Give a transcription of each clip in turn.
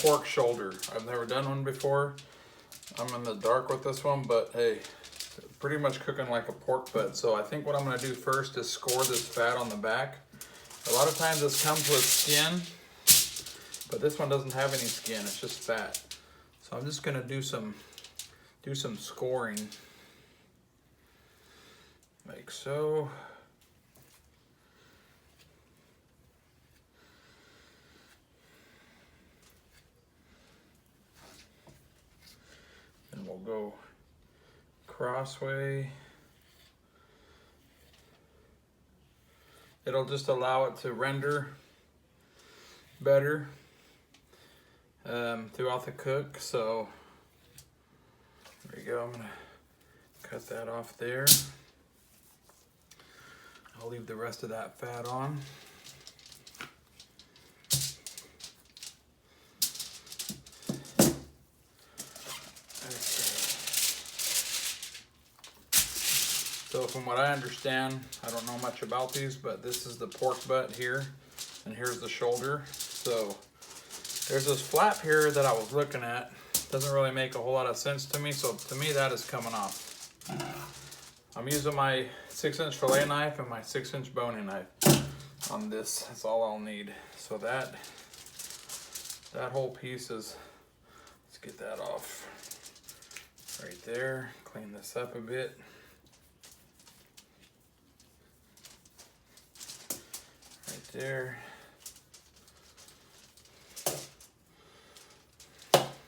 pork shoulder. I've never done one before. I'm in the dark with this one, but hey, pretty much cooking like a pork butt. So I think what I'm gonna do first is score this fat on the back. A lot of times this comes with skin, but this one doesn't have any skin, it's just fat. So I'm just gonna do some scoring, like so. And we'll go crossway. It'll just allow it to render better throughout the cook. So there we go. I'm gonna cut that off there. I'll leave the rest of that fat on. So from what I understand, I don't know much about these, but this is the pork butt here, and here's the shoulder. So there's this flap here that I was looking at. Doesn't really make a whole lot of sense to me, so to me that is coming off. I'm using my 6-inch fillet knife and my 6-inch boning knife on this. That's all I'll need. So that whole piece is, let's get that off right there. Clean this up a bit. There. You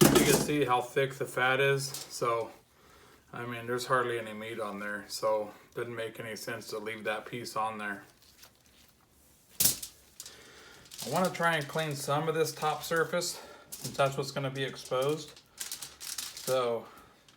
can see how thick the fat is. So, I mean, there's hardly any meat on there. So, it didn't make any sense to leave that piece on there. I want to try and clean some of this top surface, since that's what's going to be exposed. So,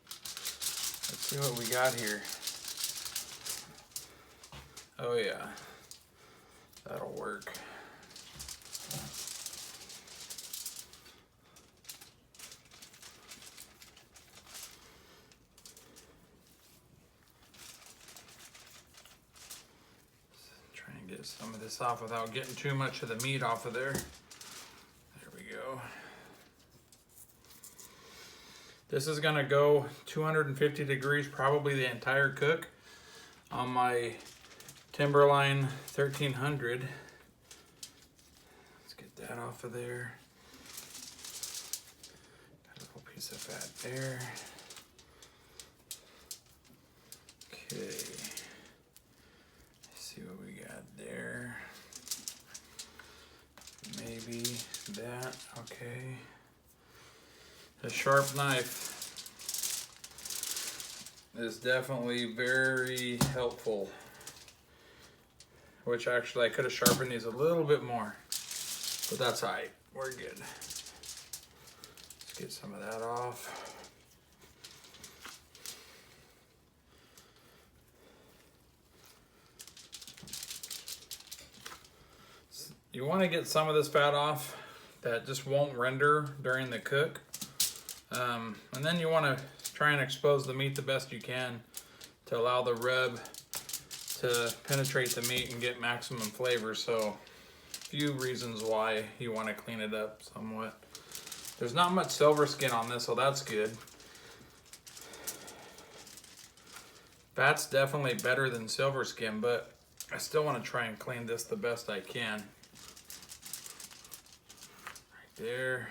let's see what we got here. Oh yeah. That'll work. Try and get some of this off without getting too much of the meat off of there. There we go. This is gonna go 250 degrees, probably the entire cook on my Timberline 1300. Let's get that off of there. Got a little piece of fat there. Okay. Let's see what we got there. Maybe that. Okay. A sharp knife is definitely very helpful. Which actually I could have sharpened these a little bit more, but that's all right, we're good. Let's get some of that off. You want to get some of this fat off that just won't render during the cook. And then you want to try and expose the meat the best you can to allow the rub to penetrate the meat and get maximum flavor. So a few reasons why you want to clean it up somewhat. There's not much silver skin on this, so that's good. Fat's definitely better than silver skin, but I still want to try and clean this the best I can. Right there.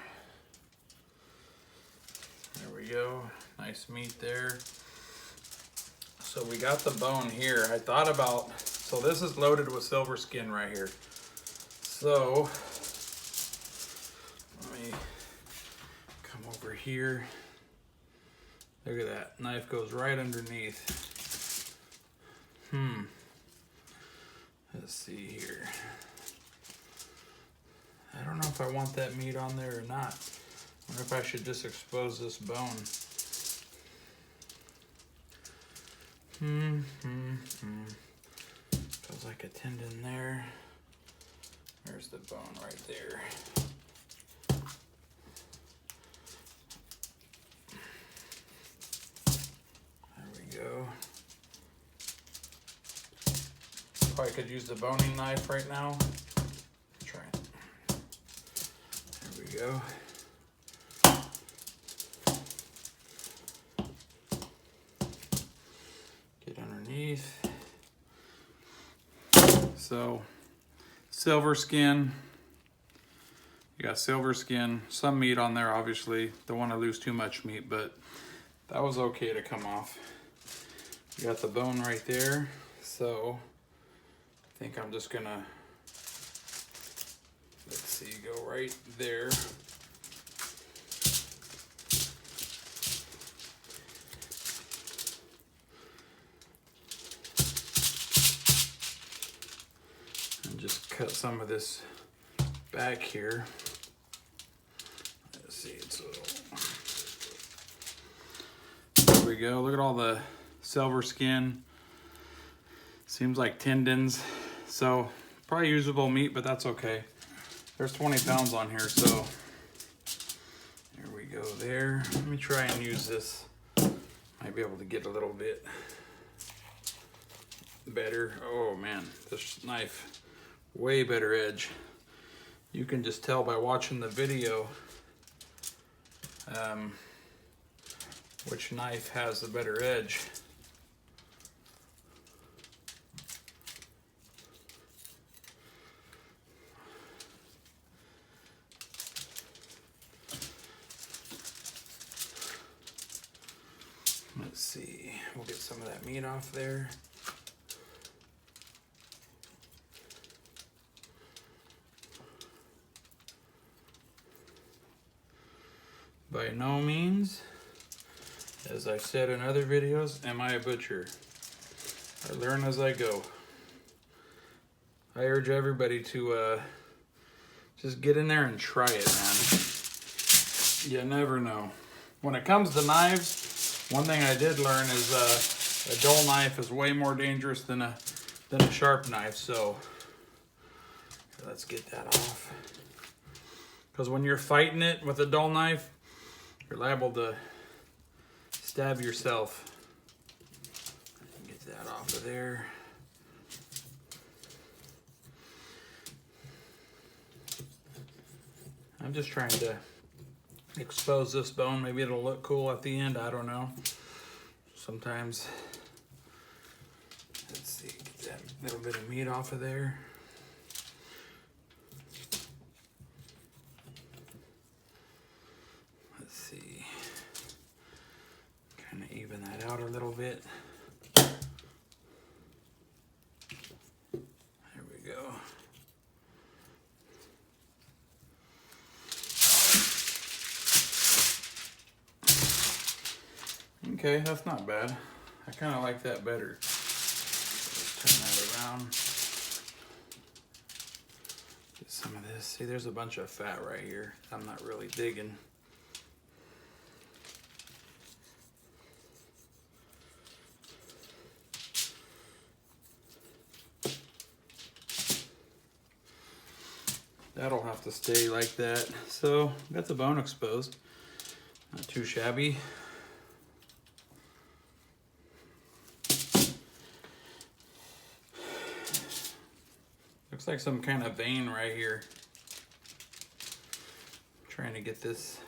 There we go. Nice meat there. So we got the bone here. I thought about, so this is loaded with silver skin right here. So let me come over here. Look at that, knife goes right underneath. Let's see here. I don't know if I want that meat on there or not. I wonder if I should just expose this bone. Feels like a tendon there. There's the bone right there. There we go. Probably could use the boning knife right now. Try it. There we go. Get underneath. So, silver skin. You got silver skin, some meat on there, obviously. Don't want to lose too much meat, but that was okay to come off. You got the bone right there. So, I think I'm just gonna, let's see, go right there. And just cut some of this back here. Let's see, it's a little... There we go. Look at all the silver skin. Seems like tendons. So probably usable meat, but that's okay. There's 20 pounds on here, so there we go there. Let me try and use this. Might be able to get a little bit better. Oh man, this knife, way better edge. You can just tell by watching the video which knife has the better edge. Let's see, we'll get some of that meat off there. By no means, as I said in other videos, am I a butcher. I learn as I go. I urge everybody to just get in there and try it, man. You never know. When it comes to knives, one thing I did learn is a dull knife is way more dangerous than a sharp knife. So let's get that off. Because when you're fighting it with a dull knife, you're liable to stab yourself. Get that off of there. I'm just trying to expose this bone. Maybe it'll look cool at the end. I don't know. Sometimes. Let's see. Get that little bit of meat off of there. Let's see. Kind of even that out a little bit. There we go. Okay, that's not bad. I kind of like that better. Let's turn that around. Get some of this. See, there's a bunch of fat right here. I'm not really digging. That'll have to stay like that. So, got the bone exposed. Not too shabby. Looks like some kind of vein right here. I'm trying to get this.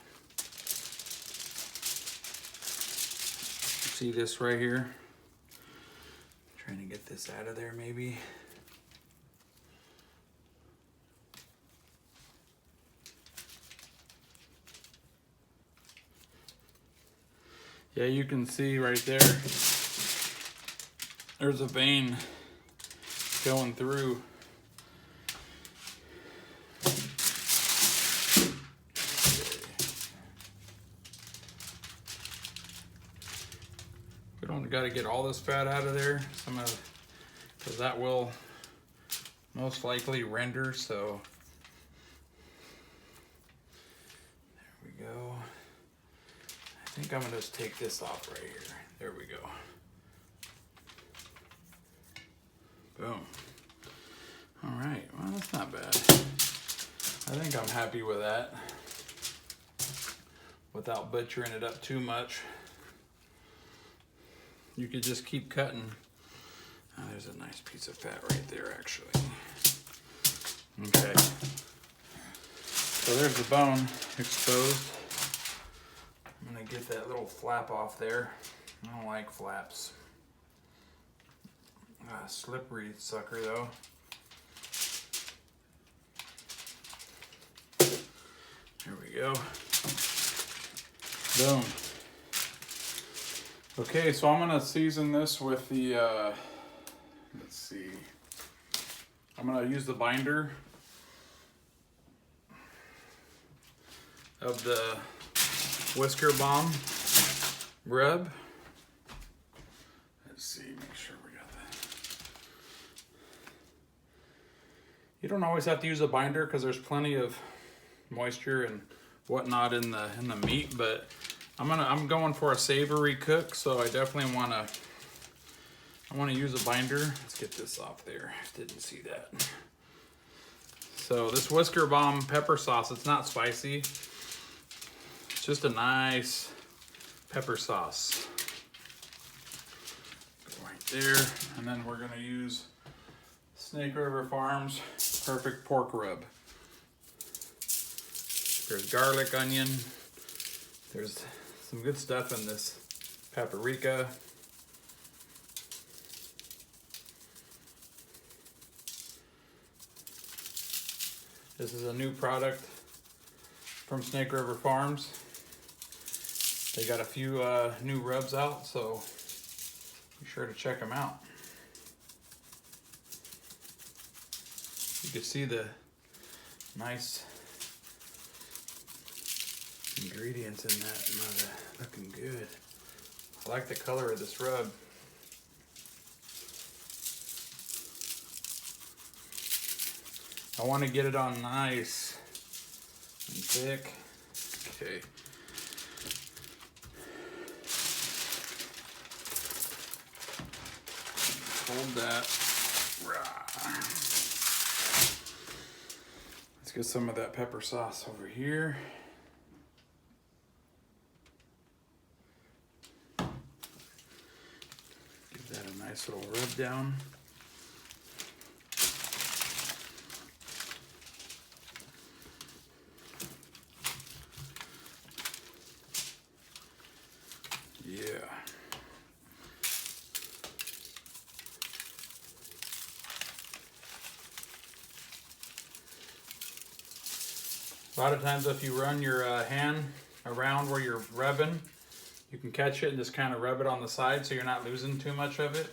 See this right here? I'm trying to get this out of there maybe. Yeah, you can see right there, there's a vein going through. We don't got to get all this fat out of there, because that will most likely render, so there we go. I think I'm gonna just take this off right here. There we go. Boom. All right, well, that's not bad. I think I'm happy with that without butchering it up too much. You could just keep cutting. Oh, there's a nice piece of fat right there, actually. Okay. So there's the bone exposed. I'm gonna get that little flap off there. I don't like flaps. Slippery sucker though. There we go. Boom. Okay, so I'm gonna season this with the, let's see. I'm gonna use the binder of the Whisker Bomb rub. Let's see, make sure we got that. You don't always have to use a binder because there's plenty of moisture and whatnot in the meat, but I'm going for a savory cook, so I definitely want to use a binder. Let's get this off there. Didn't see that. So this Whisker Bomb pepper sauce, it's not spicy. It's just a nice pepper sauce. Right there, and then we're gonna use Snake River Farms Perfect Pork Rub. There's garlic, onion. There's some good stuff in this paprika. This is a new product from Snake River Farms. They got a few new rubs out, so be sure to check them out. You can see the nice ingredients in that mother. Looking good. I like the color of this rub. I want to get it on nice and thick. Okay. Hold that. Let's get some of that pepper sauce over here. Give that a nice little rub down. Yeah. A lot of times if you run your hand around where you're rubbing, you can catch it and just kind of rub it on the side so you're not losing too much of it.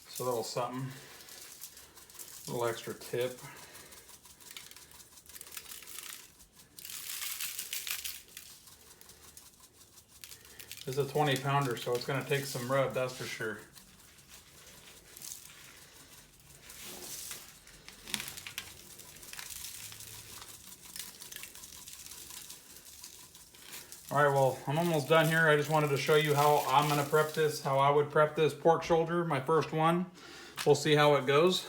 It's a little something, a little extra tip. This is a 20-pounder, so it's going to take some rub, that's for sure. All right, well, I'm almost done here. I just wanted to show you how I'm going to prep this, how I would prep this pork shoulder, my first one. We'll see how it goes.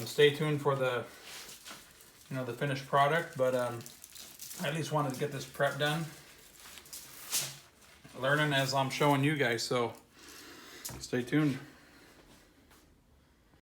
Stay tuned for the, the finished product, but I at least wanted to get this prep done. Learning as I'm showing you guys, so stay tuned.